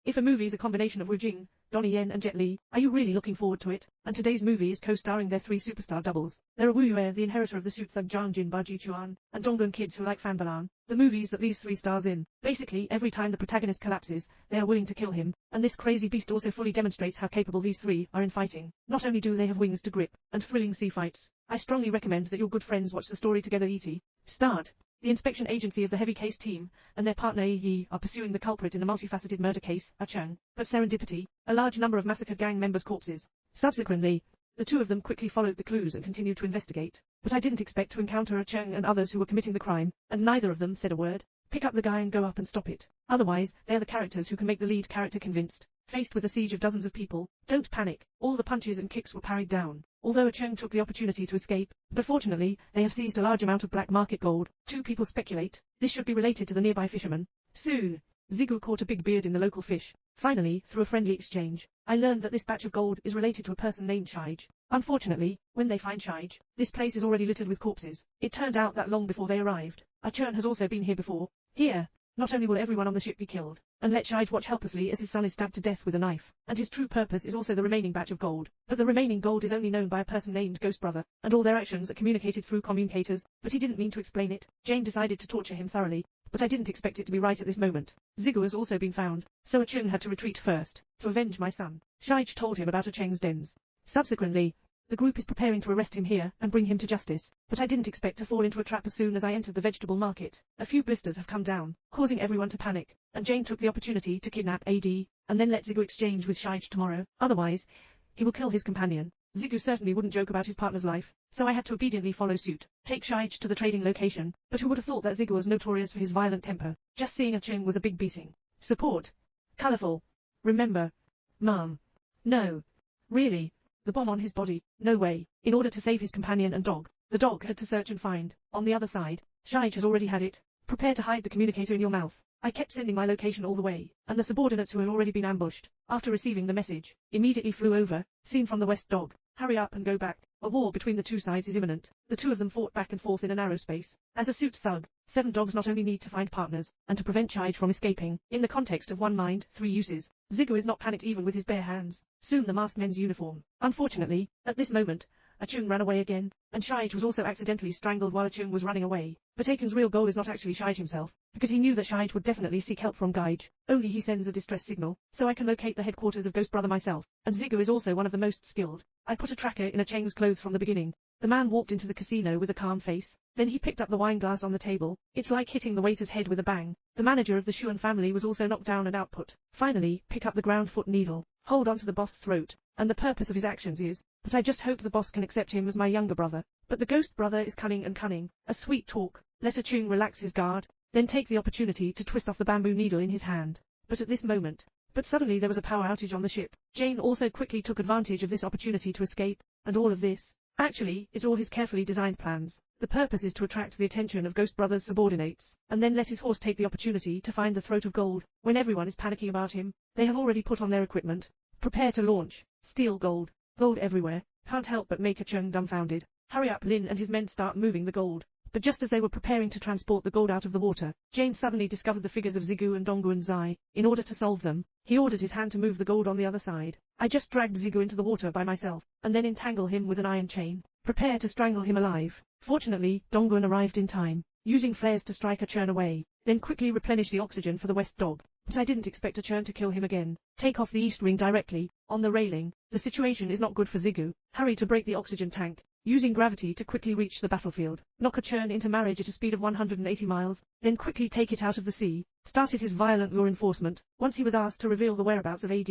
If a movie is a combination of Wu Jing, Donnie Yen and Jet Li, are you really looking forward to it? And today's movie is co-starring their 3 superstar doubles. There are Wu Yue, the inheritor of the suit thug Zhang Jin Baji Chuan, and Donggun kids who like Fan Balan. The movies that these 3 stars in. Basically, every time the protagonist collapses, they are willing to kill him, and this crazy beast also fully demonstrates how capable these 3 are in fighting. Not only do they have wings to grip, and thrilling sea fights, I strongly recommend that your good friends watch the story together. E.T. Start. The inspection agency of the heavy case team, and their partner Yi are pursuing the culprit in a multifaceted murder case, Cheng. But serendipity, a large number of massacred gang members' corpses. Subsequently, the 2 of them quickly followed the clues and continued to investigate. But I didn't expect to encounter Cheng and others who were committing the crime, and neither of them said a word. Pick up the guy and go up and stop it. Otherwise, they're the characters who can make the lead character convinced. Faced with a siege of dozens of people, don't panic. All the punches and kicks were parried down. Although Cheng took the opportunity to escape, but fortunately, they have seized a large amount of black market gold. 2 people speculate this should be related to the nearby fishermen. Soon, Zigu caught a big beard in the local fish. Finally, through a friendly exchange, I learned that this batch of gold is related to a person named Shige. Unfortunately, when they find Shige, this place is already littered with corpses. It turned out that long before they arrived, Chern has also been here before. Here, not only will everyone on the ship be killed, and let Shige watch helplessly as his son is stabbed to death with a knife, and his true purpose is also the remaining batch of gold. But the remaining gold is only known by a person named Ghost Brother, and all their actions are communicated through communicators, but he didn't mean to explain it. Jane decided to torture him thoroughly, but I didn't expect it to be right at this moment. Zigu has also been found, so Cheng had to retreat first, to avenge my son. Shige told him about Cheng's dens. Subsequently, the group is preparing to arrest him here and bring him to justice, but I didn't expect to fall into a trap as soon as I entered the vegetable market. A few blisters have come down, causing everyone to panic, and Jane took the opportunity to kidnap AD, and then let Zigu exchange with Shige tomorrow. Otherwise, he will kill his companion. Zigu certainly wouldn't joke about his partner's life, so I had to obediently follow suit. Take Shige to the trading location, but who would have thought that Zigu was notorious for his violent temper? Just seeing Cheng was a big beating. Support. Colorful. Remember. Mom. No. Really. The bomb on his body, no way. In order to save his companion and dog, the dog had to search and find. On the other side, Shige has already had it. Prepare to hide the communicator in your mouth. I kept sending my location all the way, and the subordinates who had already been ambushed, after receiving the message, immediately flew over. Seen from the west. Dog. Hurry up and go back. A war between the 2 sides is imminent. The 2 of them fought back and forth in a narrow space. As a suit thug, 7 dogs not only need to find partners, and to prevent Shige from escaping, in the context of 1 mind, 3 uses. Zigu is not panicked even with his bare hands. Soon the masked men's uniform. Unfortunately, at this moment, Cheng ran away again, and Shige was also accidentally strangled while Cheng was running away. But Aiken's real goal is not actually Shige himself, because he knew that Shige would definitely seek help from Gaige. Only he sends a distress signal, so I can locate the headquarters of Ghost Brother myself, and Zigu is also one of the most skilled. I put a tracker in Cheng's clothes from the beginning. The man walked into the casino with a calm face. Then he picked up the wine glass on the table. It's like hitting the waiter's head with a bang. The manager of the Xuan family was also knocked down and output. Finally, pick up the ground foot needle. Hold on to the boss's throat. And the purpose of his actions is, but I just hope the boss can accept him as my younger brother. But the Ghost Brother is cunning and cunning. A sweet talk. Let Cheng relax his guard, then take the opportunity to twist off the bamboo needle in his hand. But at this moment, suddenly there was a power outage on the ship. Jane also quickly took advantage of this opportunity to escape, and all of this, actually, it's all his carefully designed plans. The purpose is to attract the attention of Ghost Brother's subordinates, and then let his horse take the opportunity to find the throat of gold. When everyone is panicking about him, they have already put on their equipment. Prepare to launch. Steal gold. Gold everywhere. Can't help but make Cheng dumbfounded. Hurry up. Lin and his men start moving the gold. But just as they were preparing to transport the gold out of the water, Jane suddenly discovered the figures of Zigu and Donggun Zai. In order to solve them, he ordered his hand to move the gold on the other side. I just dragged Zigu into the water by myself, and then entangle him with an iron chain. Prepare to strangle him alive. Fortunately, Donggun arrived in time, using flares to strike Chern away, then quickly replenish the oxygen for the west dog. But I didn't expect Chern to kill him again. Take off the east wing directly, on the railing. The situation is not good for Zigu. Hurry to break the oxygen tank, using gravity to quickly reach the battlefield. Knock Chern into marriage at a speed of 180 miles, then quickly take it out of the sea. Started his violent law enforcement, once he was asked to reveal the whereabouts of AD.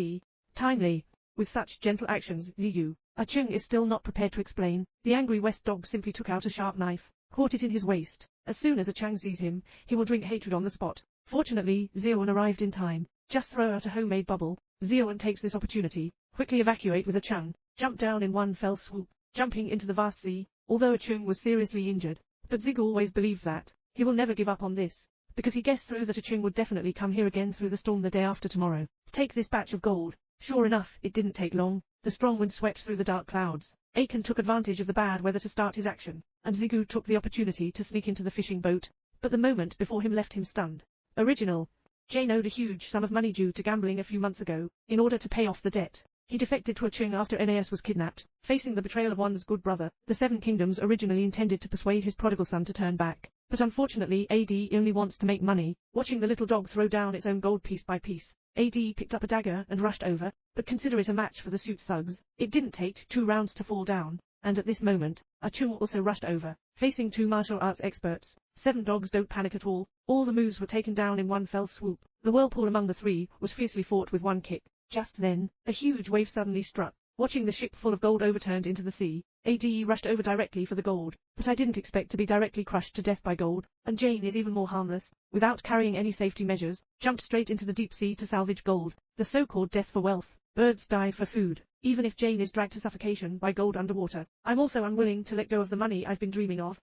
Timely. With such gentle actions, Zigu, Cheng is still not prepared to explain. The angry west dog simply took out a sharp knife, caught it in his waist. As soon as Cheng sees him, he will drink hatred on the spot. Fortunately, Zion arrived in time. Just throw out a homemade bubble. Zion takes this opportunity, quickly evacuate with Cheng, jump down in one fell swoop, jumping into the vast sea. Although Cheng was seriously injured, but Zig always believed that he will never give up on this, because he guessed through that Cheng would definitely come here again through the storm the day after tomorrow, to take this batch of gold. Sure enough, it didn't take long. The strong wind swept through the dark clouds. Aiken took advantage of the bad weather to start his action, and Zigu took the opportunity to sneak into the fishing boat, but the moment before him left him stunned. Original. Jane owed a huge sum of money due to gambling a few months ago. In order to pay off the debt, he defected to Qing after Aeneas was kidnapped. Facing the betrayal of one's good brother, the Seven Kingdoms originally intended to persuade his prodigal son to turn back. But unfortunately AD only wants to make money. Watching the little dog throw down its own gold piece by piece, AD picked up a dagger and rushed over, but consider it a match for the suit thugs. It didn't take 2 rounds to fall down, and at this moment, Chung also rushed over. Facing 2 martial arts experts, 7 dogs don't panic at all. All the moves were taken down in one fell swoop. The whirlpool among the 3 was fiercely fought with one kick. Just then, a huge wave suddenly struck. Watching the ship full of gold overturned into the sea, AD rushed over directly for the gold. But I didn't expect to be directly crushed to death by gold, and Jane is even more harmless, without carrying any safety measures, jumped straight into the deep sea to salvage gold. The so-called death for wealth. Birds die for food. Even if Jane is dragged to suffocation by gold underwater, I'm also unwilling to let go of the money I've been dreaming of.